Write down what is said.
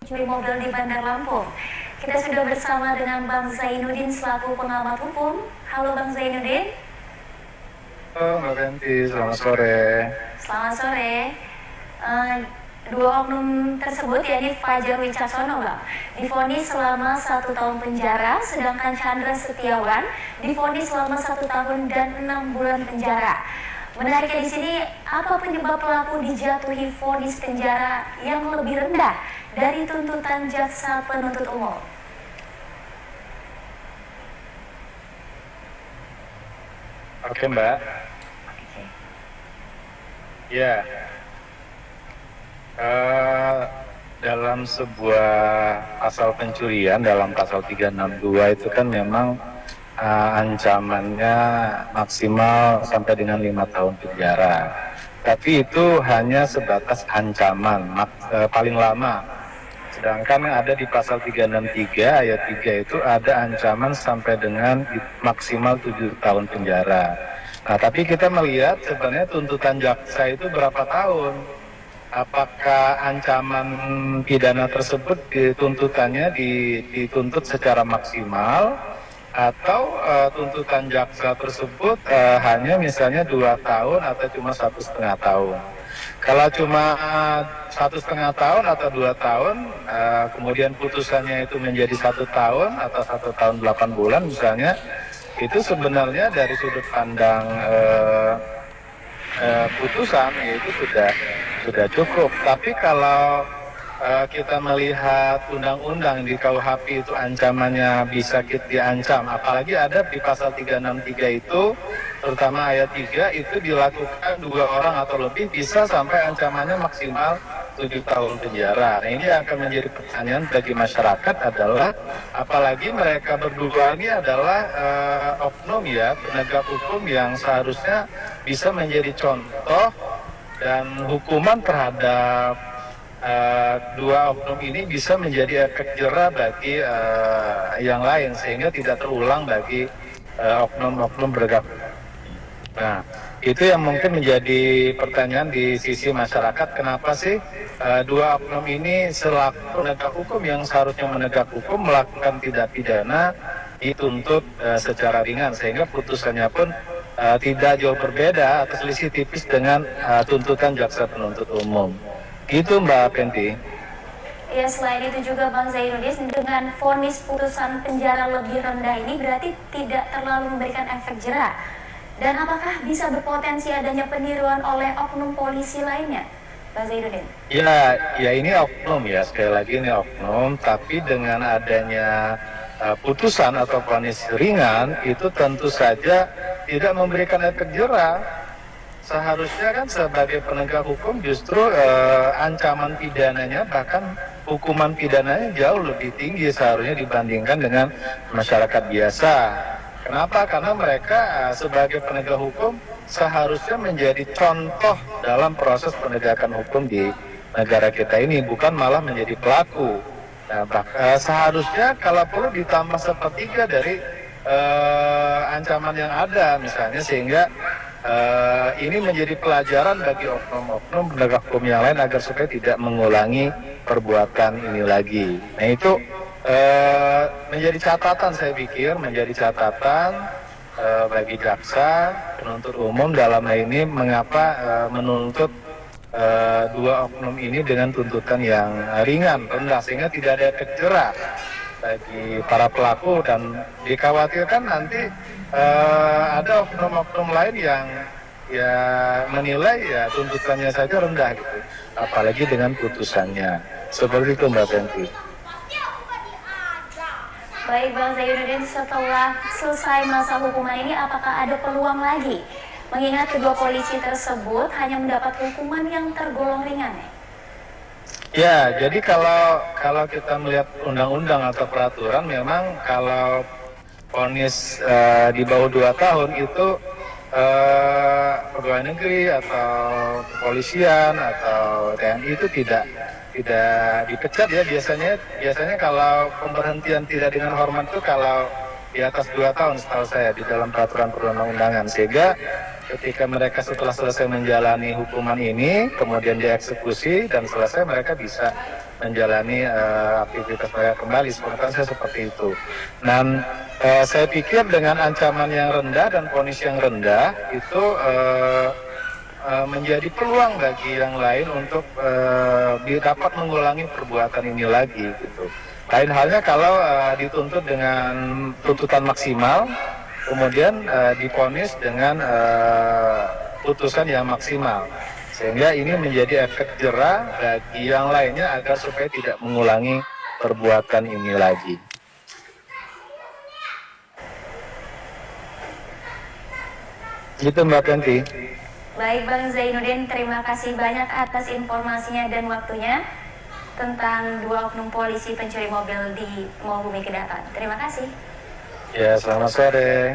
curi mobil di Bandar Lampung. Kita sudah bersama dengan Bang Zainuddin selaku pengamat hukum. Halo Bang Zainuddin. Halo Mbak Fenty, selamat sore. Selamat sore. Dua oknum tersebut, yakni Fajar Wicaksono, Bang, divonis selama 1 tahun penjara, sedangkan Chandra Setiawan divonis selama 1 tahun dan 6 bulan penjara. Menariknya di sini, apa penyebab pelaku dijatuhi vonis penjara yang lebih rendah dari tuntutan jaksa penuntut umum? Oke Mbak. Ya, dalam sebuah pasal pencurian, dalam pasal 362 itu kan memang ancamannya maksimal sampai dengan 5 tahun penjara. Tapi itu hanya sebatas ancaman, paling lama. Sedangkan yang ada di pasal 363 ayat 3 itu ada ancaman sampai dengan maksimal 7 tahun penjara. Nah, tapi kita melihat sebenarnya tuntutan jaksa itu berapa tahun. Apakah ancaman pidana tersebut tuntutannya dituntut secara maksimal, atau tuntutan jaksa tersebut hanya misalnya 2 tahun atau cuma 1,5 tahun. Kalau cuma 1,5 tahun atau 2 tahun, kemudian putusannya itu menjadi 1 tahun atau 1 tahun 8 bulan misalnya, itu sebenarnya dari sudut pandang putusan itu sudah cukup. Tapi kalau kita melihat undang-undang di KUHP itu ancamannya bisa diancam, apalagi ada di pasal 363 itu, terutama ayat 3 itu dilakukan 2 orang atau lebih bisa sampai ancamannya maksimal 7 tahun penjara. Nah, ini akan menjadi pertanyaan bagi masyarakat adalah, apalagi mereka berdua ini adalah oknum ya, penegak hukum yang seharusnya bisa menjadi contoh dan hukuman terhadap dua oknum ini bisa menjadi efek jera bagi yang lain, sehingga tidak terulang bagi oknum-oknum beragam. Nah, itu yang mungkin menjadi pertanyaan di sisi masyarakat, kenapa sih dua oknum ini selaku penegak hukum yang seharusnya menegak hukum melakukan tindak pidana dituntut secara ringan, sehingga putusannya pun tidak jauh berbeda atau selisih tipis dengan tuntutan jaksa penuntut umum. Gitu Mbak Fenty. Ya, selain itu juga Bang Zainuddin, dengan vonis putusan penjara lebih rendah ini berarti tidak terlalu memberikan efek jera. Dan apakah bisa berpotensi adanya peniruan oleh oknum polisi lainnya, Bang Zainuddin? Ya ini oknum ya, sekali lagi ini oknum, tapi dengan adanya putusan atau vonis ringan itu tentu saja tidak memberikan efek jera. Seharusnya kan sebagai penegak hukum justru ancaman pidananya, bahkan hukuman pidananya jauh lebih tinggi seharusnya dibandingkan dengan masyarakat biasa. Kenapa? Karena mereka sebagai penegak hukum seharusnya menjadi contoh dalam proses penegakan hukum di negara kita ini, bukan malah menjadi pelaku. Nah, seharusnya kalau perlu ditambah 1/3 dari ancaman yang ada misalnya, sehingga ini menjadi pelajaran bagi oknum-oknum penegak hukum yang lain agar supaya tidak mengulangi perbuatan ini lagi. Nah, itu menjadi catatan, saya pikir menjadi catatan bagi jaksa penuntut umum dalam hal ini mengapa menuntut dua oknum ini dengan tuntutan yang ringan, rendah, sehingga tidak ada efek jera bagi para pelaku, dan dikhawatirkan nanti ada oknum-oknum lain yang menilai ya tuntutannya saja rendah gitu, apalagi dengan putusannya. Seperti itu Mbak Fenty. Baik Bang Zainuddin, setelah selesai masa hukuman ini apakah ada peluang lagi? Mengingat kedua polisi tersebut hanya mendapat hukuman yang tergolong ringan. Ya, jadi kalau kita melihat undang-undang atau peraturan, memang kalau vonis di bawah 2 tahun itu pegawai negeri atau kepolisian atau TNI itu tidak dipecat ya. Biasanya kalau pemberhentian tidak dengan hormat itu kalau di atas 2 tahun setahu saya di dalam peraturan perundang-undangan, sehingga ketika mereka setelah selesai menjalani hukuman ini, kemudian dieksekusi dan selesai, mereka bisa menjalani aktivitas mereka kembali. Sebenarnya saya seperti itu. Dan saya pikir dengan ancaman yang rendah dan vonis yang rendah itu menjadi peluang bagi yang lain untuk dapat mengulangi perbuatan ini lagi gitu. Lain halnya kalau dituntut dengan tuntutan maksimal, kemudian divonis dengan putusan yang maksimal, sehingga ini menjadi efek jera bagi yang lainnya agar supaya tidak mengulangi perbuatan ini lagi. Gitu Mbak Kenti. Baik Bang Zainuddin, terima kasih banyak atas informasinya dan waktunya tentang 2 oknum polisi pencuri mobil di Mall Bumi Kedaton. Terima kasih. Ya, selamat sore.